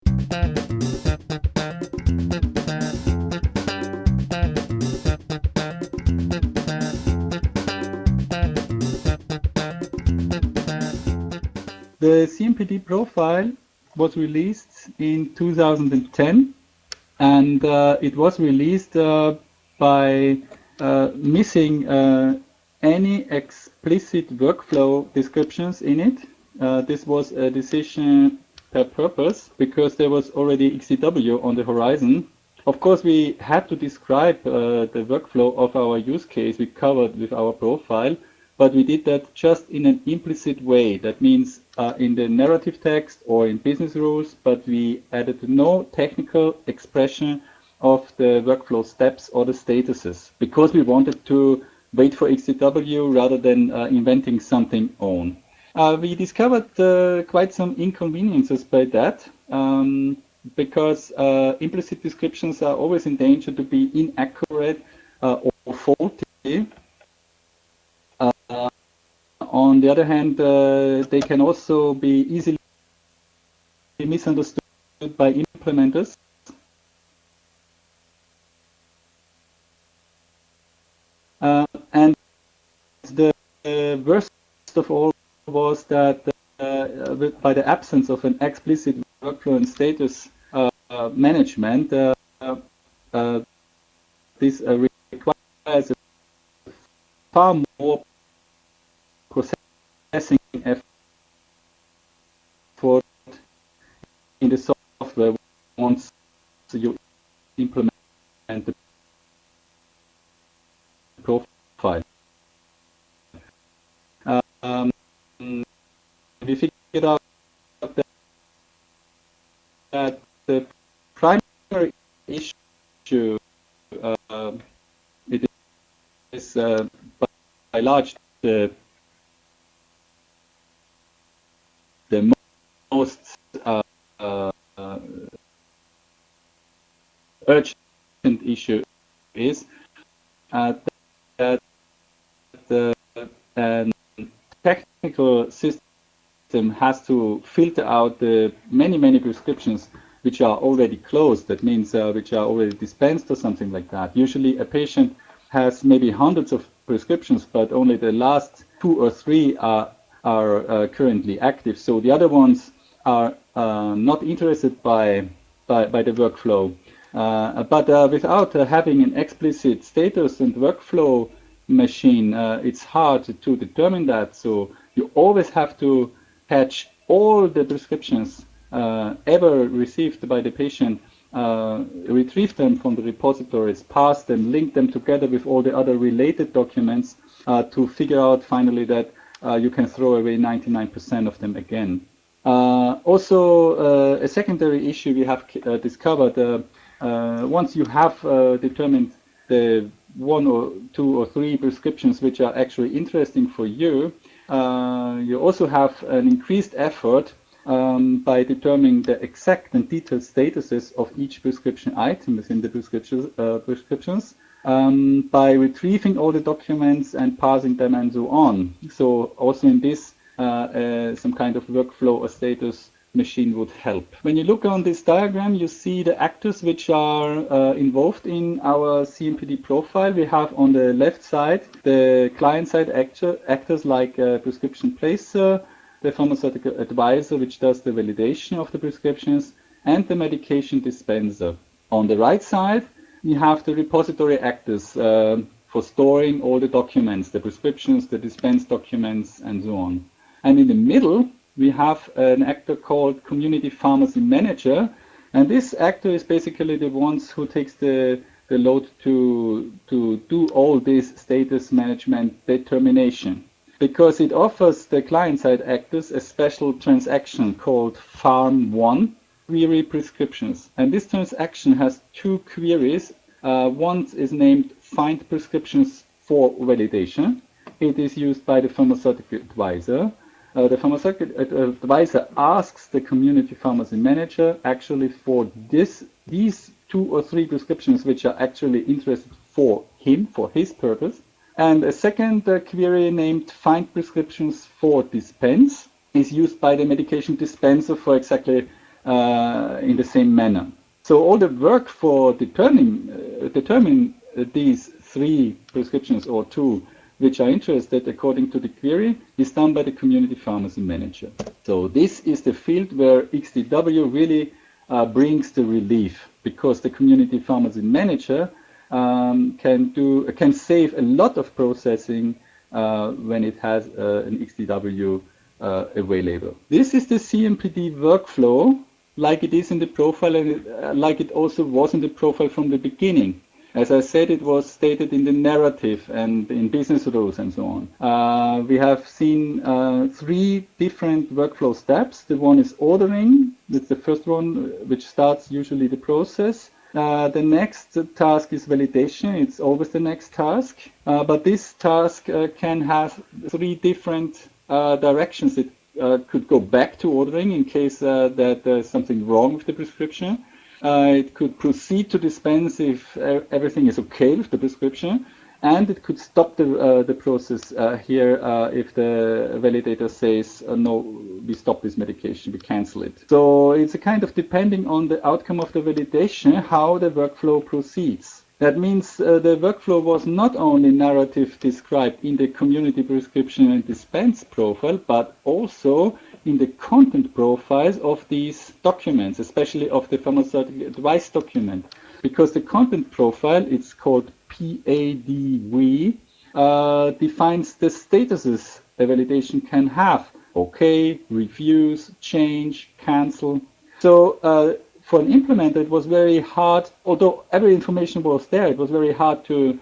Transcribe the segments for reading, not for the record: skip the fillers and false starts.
The CMPD profile was released in 2010, and it was released by missing any explicit workflow descriptions in it. This was a decision per purpose because there was already XDW on the horizon. Of course, we had to describe the workflow of our use case we covered with our profile, but we did that just in an implicit way. That means in the narrative text or in business rules, but we added no technical expression of the workflow steps or the statuses because we wanted to wait for XDW rather than inventing something own. We discovered quite some inconveniences by that because implicit descriptions are always in danger to be inaccurate or faulty. On the other hand, they can also be easily misunderstood by implementers. And the worst of all was that by the absence of an explicit workflow and status management, this requires a far more processing effort in the software once you implement the profile. We figured out that the primary issue it is by large the most urgent issue is that the technical system has to filter out the many prescriptions which are already closed. That means which are already dispensed or something like that. Usually a patient has maybe hundreds of prescriptions, but only the last 2 or 3 are currently active. So the other ones are not interested by the workflow. But without having an explicit status and workflow machine, it's hard to determine that. So you always have to patch all the prescriptions ever received by the patient, retrieve them from the repositories, parse them, link them together with all the other related documents to figure out finally that you can throw away 99% of them again. Also, a secondary issue we have discovered, once you have determined the 1 or 2 or 3 prescriptions which are actually interesting for you, you also have an increased effort by determining the exact and detailed statuses of each prescription item within the prescriptions, by retrieving all the documents and parsing them and so on. So also in this, some kind of workflow or status machine would help. When you look on this diagram, you see the actors which are involved in our CMPD profile. We have on the left side the client-side actors like prescription placer, the pharmaceutical advisor which does the validation of the prescriptions, and the medication dispenser. On the right side, we have the repository actors for storing all the documents, the prescriptions, the dispense documents, and so on. And in the middle, we have an actor called community pharmacy manager, and this actor is basically the ones who takes the load to do all this status management determination, because it offers the client-side actors a special transaction called Pharm1 query prescriptions. And this transaction has 2 queries. One is named find prescriptions for validation. It is used by the pharmaceutical advisor. The pharmaceutical advisor asks the community pharmacy manager actually for these 2 or 3 prescriptions which are actually interested for him, for his purpose. And a second query named find prescriptions for dispense is used by the medication dispenser for exactly in the same manner. So all the work for determining these 3 prescriptions or 2 which are interested according to the query is done by the community pharmacy manager. So this is the field where XDW really brings the relief, because the community pharmacy manager can save a lot of processing when it has an XDW available. This is the CMPD workflow, like it is in the profile, and like it also was in the profile from the beginning. As I said, it was stated in the narrative and in business rules and so on. We have seen 3 different workflow steps. The one is ordering. That's the first one, which starts usually the process. The next task is validation. It's always the next task. But this task can have 3 different directions. It could go back to ordering in case that there's something wrong with the prescription. It could proceed to dispense if everything is okay with the prescription, and it could stop the process here if the validator says, no, we stop this medication, we cancel it. So it's a kind of depending on the outcome of the validation, how the workflow proceeds. That means the workflow was not only narrative described in the community prescription and dispense profile, but also in the content profiles of these documents, especially of the pharmaceutical advice document. Because the content profile, it's called PADV, defines the statuses a validation can have. Okay, refuse, change, cancel. So for an implementer, it was very hard, although every information was there, it was very hard to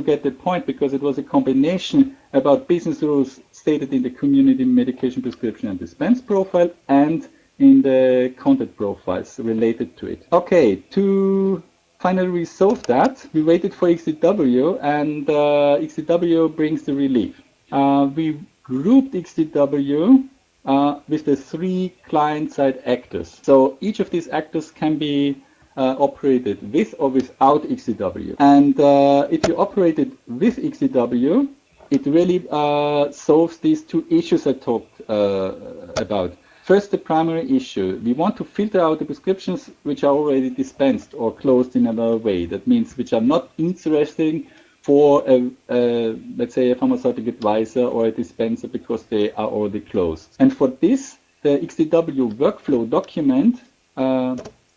get the point, because it was a combination about business rules stated in the community medication prescription and dispense profile and in the content profiles related to it. Okay, to finally resolve that, we waited for XDW, and XDW brings the relief. We grouped XDW with the 3 client-side actors. So each of these actors can be operated with or without XDW. And if you operate it with XDW, it really solves these 2 issues I talked about. First, the primary issue. We want to filter out the prescriptions which are already dispensed or closed in another way. That means which are not interesting for, let's say, a pharmaceutical advisor or a dispenser, because they are already closed. And for this, the XDW workflow document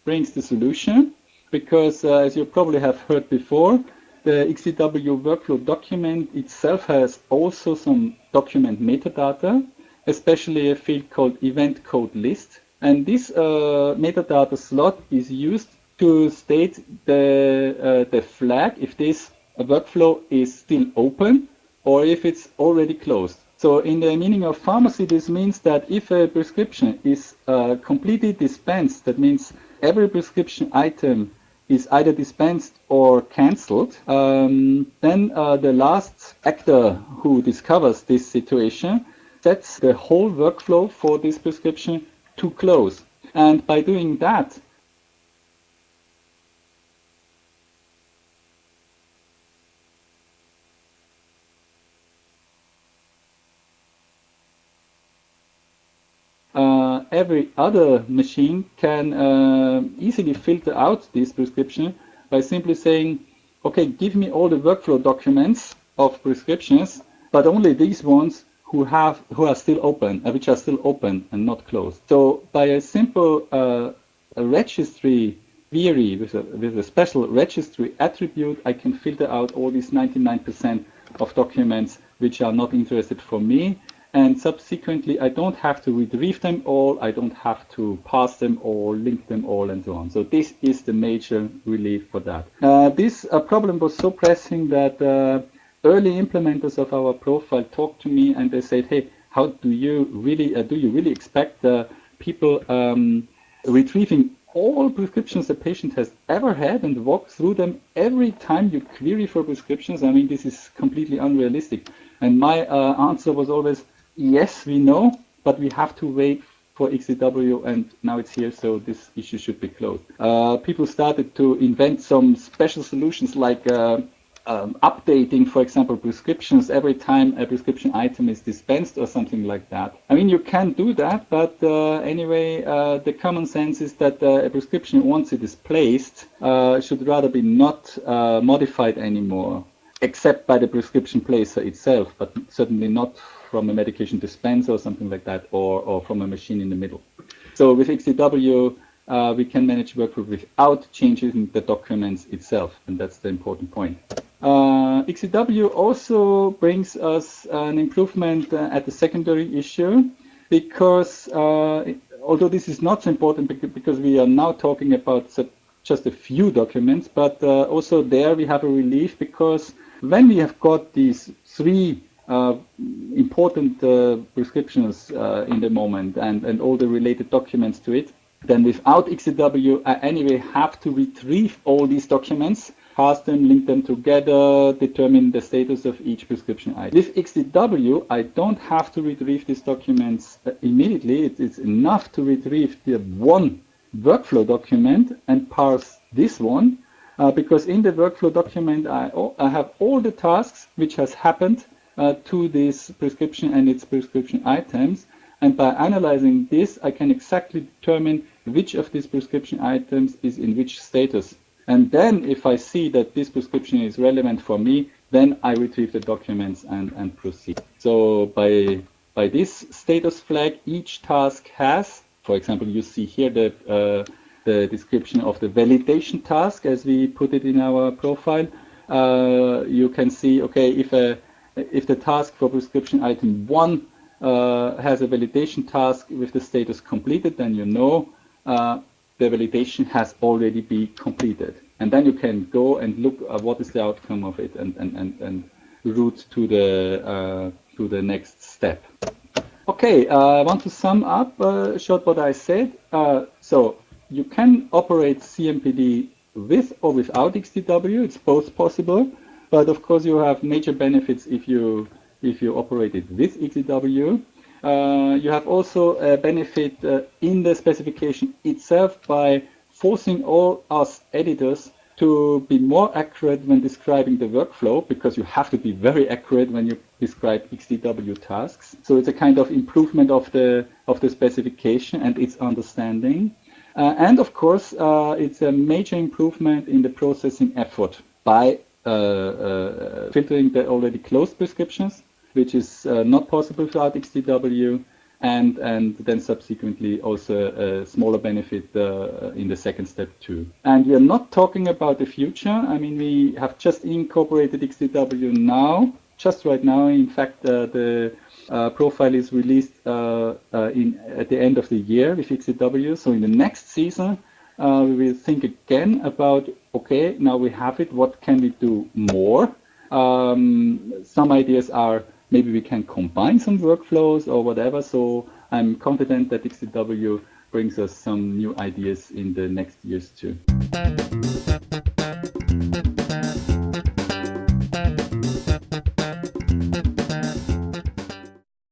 brings the solution, because as you probably have heard before, the XDW workflow document itself has also some document metadata, especially a field called event code list. And this metadata slot is used to state the flag if this workflow is still open or if it's already closed. So in the meaning of pharmacy, this means that if a prescription is completely dispensed, that means every prescription item is either dispensed or cancelled, then the last actor who discovers this situation sets the whole workflow for this prescription to close. And by doing that, every other machine can easily filter out this prescription by simply saying, okay, give me all the workflow documents of prescriptions, but only these ones who are still open, which are still open and not closed. So by a simple registry query with a special registry attribute, I can filter out all these 99% of documents which are not interested for me. And subsequently, I don't have to retrieve them all, I don't have to pass them all, link them all, and so on. So this is the major relief for that. This problem was so pressing that early implementers of our profile talked to me and they said, hey, how do you really expect people retrieving all prescriptions a patient has ever had and walk through them every time you query for prescriptions? I mean, this is completely unrealistic. And my answer was always, yes, we know, but we have to wait for XDW, and now it's here, so this issue should be closed. People started to invent some special solutions like updating, for example, prescriptions every time a prescription item is dispensed or something like that. I mean, you can do that, but anyway, the common sense is that a prescription, once it is placed, should rather be not modified anymore, except by the prescription placer itself, but certainly not from a medication dispenser or something like that, or from a machine in the middle. So with XDW, we can manage workflow without changing the documents itself, and that's the important point. XDW also brings us an improvement at the secondary issue, because although this is not so important because we are now talking about just a few documents, but also there we have a relief, because when we have got these three important prescriptions in the moment and all the related documents to it, then without XDW, I anyway have to retrieve all these documents, parse them, link them together, determine the status of each prescription item. With XDW, I don't have to retrieve these documents immediately. It's enough to retrieve the one workflow document and parse this one, because in the workflow document, I have all the tasks which has happened to this prescription and its prescription items. And by analyzing this, I can exactly determine which of these prescription items is in which status. And then if I see that this prescription is relevant for me, then I retrieve the documents and proceed. So by this status flag, each task has, for example, you see here the description of the validation task as we put it in our profile. You can see, okay, if the task for prescription item 1 has a validation task with the status completed, then you know the validation has already been completed. And then you can go and look at what is the outcome of it and route to the next step. Okay, I want to sum up short what I said. So you can operate CMPD with or without XDW. It's both possible, but of course you have major benefits if you operate it with XDW. You have also a benefit in the specification itself by forcing all us editors to be more accurate when describing the workflow, because you have to be very accurate when you describe XDW tasks. So it's a kind of improvement of the specification and its understanding. And of course, it's a major improvement in the processing effort by filtering the already closed prescriptions, which is not possible without XDW, and then subsequently also a smaller benefit in the second step too. And we are not talking about the future. I mean, we have just incorporated XDW now, just right now. In fact, the profile is released at the end of the year with XDW. So in the next season, we will think again about, okay, now we have it, what can we do more? Some ideas are, maybe we can combine some workflows or whatever. So I'm confident that XDW brings us some new ideas in the next years too.